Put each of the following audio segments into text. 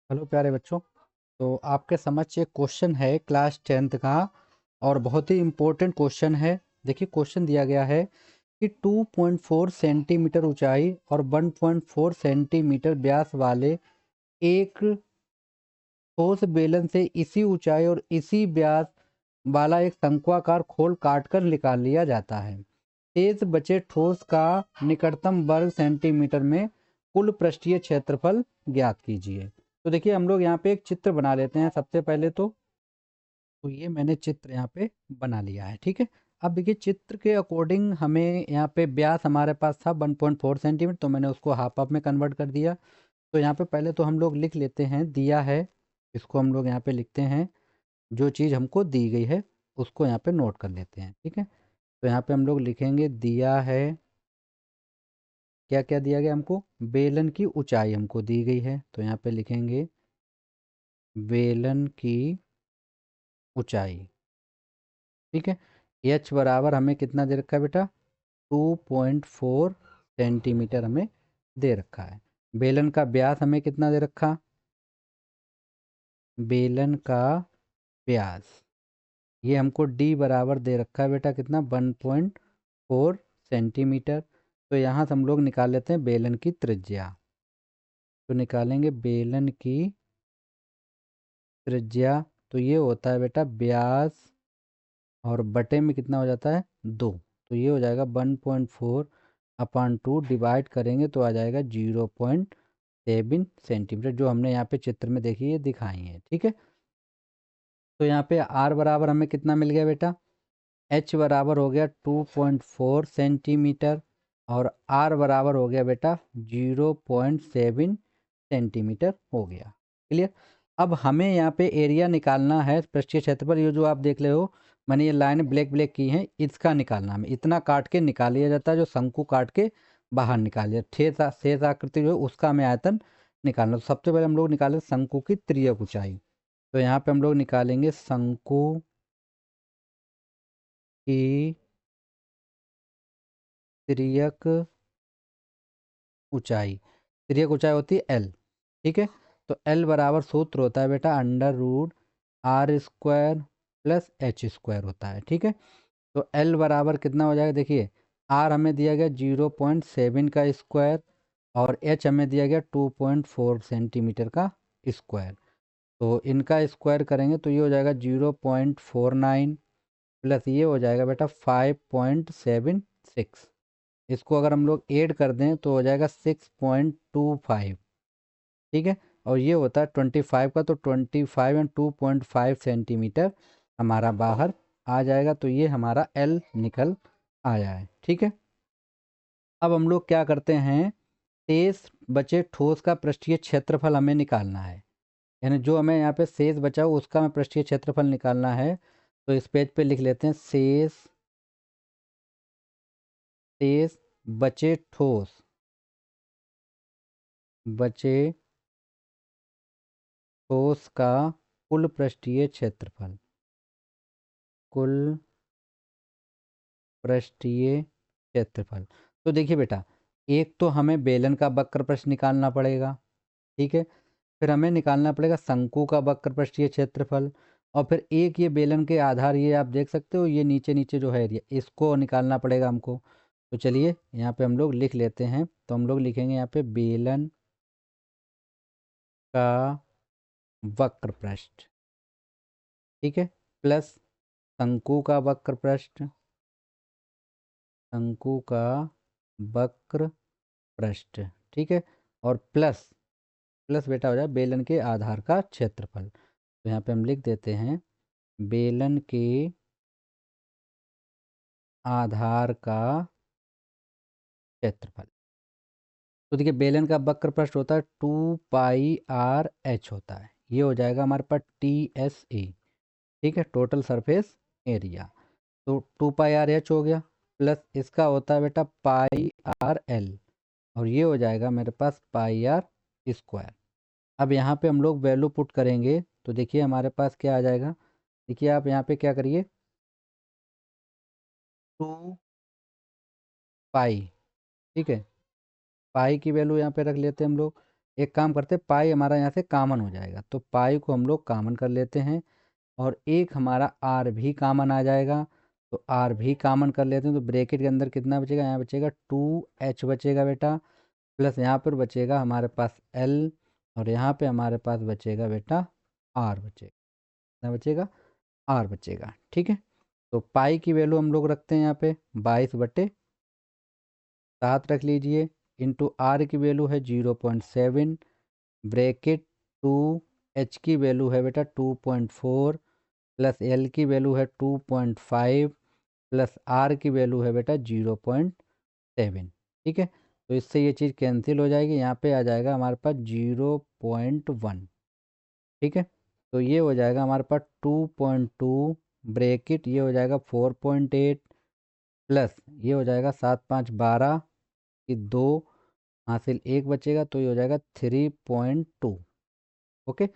Hello प्यारे बच्चों। तो आपके समक्ष एक क्वेश्चन है क्लास 10th का और बहुत ही इम्पोर्टेंट क्वेश्चन है। देखिए क्वेश्चन दिया गया है कि 2.4 सेंटीमीटर ऊंचाई और 1.4 सेंटीमीटर व्यास वाले एक ठोस बेलन से इसी ऊंचाई और इसी व्यास वाला एक शंक्वाकार खोल काटकर निकाल लिया जाता है। शेष बचे ठोस का निकटतम वर्ग सेंटीमीटर में कुल पृष्ठीय क्षेत्रफल ज्ञात कीजिए। तो देखिए हम लोग यहाँ पे एक चित्र बना लेते हैं सबसे पहले तो ये मैंने चित्र यहाँ पे बना लिया है, ठीक है। अब देखिए चित्र के अकॉर्डिंग हमें यहाँ पे व्यास हमारे पास था 1.4 सेंटीमीटर, तो मैंने उसको हाफ हाफ में कन्वर्ट कर दिया। तो यहाँ पे पहले तो हम लोग लिख लेते हैं दिया है, इसको हम लोग यहाँ पे लिखते हैं। जो चीज़ हमको दी गई है उसको यहाँ पे नोट कर लेते हैं, ठीक है। तो यहाँ पे हम लोग लिखेंगे दिया है, क्या क्या दिया गया हमको, बेलन की ऊंचाई हमको दी गई है, तो यहाँ पे लिखेंगे बेलन की ऊंचाई, ठीक है। एच बराबर हमें कितना दे रखा है बेटा, 2.4 सेंटीमीटर हमें दे रखा है। बेलन का व्यास हमें कितना दे रखा, बेलन का व्यास ये हमको डी बराबर दे रखा है बेटा कितना, 1.4 सेंटीमीटर। तो यहाँ से हम लोग निकाल लेते हैं बेलन की त्रिज्या। तो निकालेंगे बेलन की त्रिज्या, तो ये होता है बेटा व्यास और बटे में कितना हो जाता है 2। तो ये हो जाएगा 1.4/2 डिवाइड करेंगे तो आ जाएगा 0.7 सेंटीमीटर, जो हमने यहाँ पे चित्र में देखिए दिखाई है, ठीक है। तो यहाँ पे आर बराबर हमें कितना मिल गया बेटा, एच बराबर हो गया 2.4 सेंटीमीटर और आर बराबर हो गया बेटा 0.7 सेंटीमीटर हो गया। क्लियर। अब हमें यहाँ पे एरिया निकालना है, पृष्ठीय क्षेत्रफल, ये जो आप देख रहे हो मैंने ये लाइन ब्लैक ब्लैक की है, इसका निकालना हमें, इतना काट के निकाल लिया जाता है जो शंकु काट के बाहर निकाल लिया, शेष आकृति जो है उसका हमें आयतन निकालना। तो सबसे पहले हम लोग निकालें शंकु की तिर्यक ऊंचाई। तो यहाँ पे हम लोग निकालेंगे शंकु की तिर्यक ऊंचाई। तिर्यक ऊंचाई होती है एल, ठीक है। तो एल बराबर सूत्र होता है बेटा √r² प्लस h² होता है, ठीक है। तो एल बराबर कितना हो जाएगा, देखिए आर हमें दिया गया 0.7 का स्क्वायर और एच हमें दिया गया 2.4 सेंटीमीटर का स्क्वायर। तो इनका स्क्वायर करेंगे तो ये हो जाएगा 0.49 प्लस ये हो जाएगा बेटा 5.76। इसको अगर हम लोग ऐड कर दें तो हो जाएगा 6.25, ठीक है। और ये होता है 25 का, तो 25 एंड 2.5 सेंटीमीटर हमारा बाहर आ जाएगा। तो ये हमारा एल निकल आया है, ठीक है। अब हम लोग क्या करते हैं, शेष बचे ठोस का पृष्ठीय क्षेत्रफल हमें निकालना है, यानी जो हमें यहाँ पे शेष बचा हो उसका हमें पृष्ठीय क्षेत्रफल निकालना है। तो इस पेज पे लिख लेते हैं शेष बचे ठोस, बचे ठोस का कुल पृष्ठीय क्षेत्रफल, कुल पृष्ठीय क्षेत्रफल। तो देखिए बेटा, एक तो हमें बेलन का वक्र पृष्ठ निकालना पड़ेगा, ठीक है। फिर हमें निकालना पड़ेगा शंकु का वक्र पृष्ठीय क्षेत्रफल, और फिर एक ये बेलन के आधार, ये आप देख सकते हो ये नीचे नीचे जो है एरिया, इसको निकालना पड़ेगा हमको। तो चलिए यहाँ पे हम लोग लिख लेते हैं। तो हम लोग लिखेंगे यहाँ पे बेलन का वक्र पृष्ठ, ठीक है, प्लस शंकु का वक्र पृष्ठ, शंकु का वक्र पृष्ठ, ठीक है। और प्लस प्लस बेटा हो जाए बेलन के आधार का क्षेत्रफल। तो यहाँ पे हम लिख देते हैं बेलन के आधार का क्षेत्रफल। तो देखिए बेलन का वक्र पृष्ठ होता है 2πr/h होता है, ये हो जाएगा हमारे पास TSA, ठीक है, टोटल सरफेस एरिया। तो 2πr/h हो गया, प्लस इसका होता है बेटा πr/l, और ये हो जाएगा मेरे पास πr²। अब यहाँ पे हम लोग वैल्यू पुट करेंगे तो देखिए हमारे पास क्या आ जाएगा। देखिए आप यहाँ पे क्या करिए, 2π, ठीक है, पाई की वैल्यू यहाँ पे रख लेते हैं हम लोग। एक काम करते, पाई हमारा यहाँ से कॉमन हो जाएगा, तो पाई को हम लोग कॉमन कर लेते हैं, और एक हमारा आर भी कॉमन आ जाएगा, तो आर भी कॉमन कर लेते हैं। तो ब्रैकेट के अंदर कितना बचेगा, यहाँ बचेगा 2h बचेगा बेटा, प्लस यहाँ पर बचेगा हमारे पास l, और यहाँ पे हमारे पास बचेगा बेटा r बचेगा, कितना बचेगा, r बचेगा। ठीक है, तो पाई की वैल्यू हम लोग रखते हैं यहाँ पे 22/7 रख लीजिए, इंटू आर की वैल्यू है 0.7, ब्रैकेट 2h की वैल्यू है बेटा 2.4, प्लस एल की वैल्यू है 2.5, प्लस आर की वैल्यू है बेटा 0.7। ठीक है, तो इससे ये चीज़ कैंसिल हो जाएगी, यहाँ पे आ जाएगा हमारे पास 0.1। ठीक है, तो ये हो जाएगा हमारे पास 2.2, ब्रैकेट ये हो जाएगा 4.8, प्लस ये हो जाएगा 7×5 = 12 की 2 हासिल 1 बचेगा, तो ये हो जाएगा 3.2। ओके,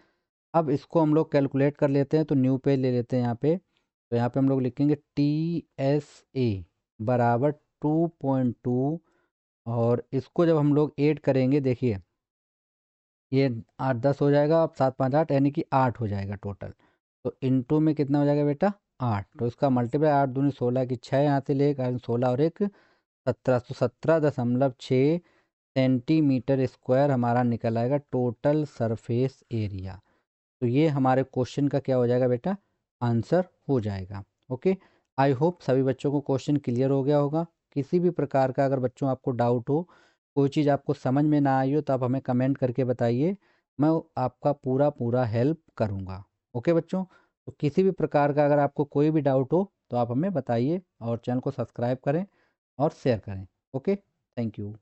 अब इसको हम लोग कैलकुलेट कर लेते हैं, तो न्यू पेज ले लेते हैं यहाँ पे, तो यहाँ पे हम लोग लिखेंगे TSA बराबर 2.2, और इसको जब हम लोग ऐड करेंगे, देखिए ये 8×10 हो जाएगा, अब 7×5 = 8, यानी कि 8 हो जाएगा टोटल। तो इनटू में कितना हो जाएगा बेटा 8, तो इसका मल्टीप्लाई 8 दूनी 16 की 6 यहाँ से ले 16 और 1 17, तो 17.6 सेंटीमीटर स्क्वायर हमारा निकल आएगा टोटल सरफेस एरिया। तो ये हमारे क्वेश्चन का क्या हो जाएगा बेटा, आंसर हो जाएगा। ओके, आई होप सभी बच्चों को क्वेश्चन क्लियर हो गया होगा। किसी भी प्रकार का अगर बच्चों आपको डाउट हो, कोई चीज़ आपको समझ में ना आई हो, तो आप हमें कमेंट करके बताइए, मैं आपका पूरा पूरा हेल्प करूँगा। ओके बच्चों, तो किसी भी प्रकार का अगर आपको कोई भी डाउट हो तो आप हमें बताइए, और चैनल को सब्सक्राइब करें और शेयर करें। Okay, thank you.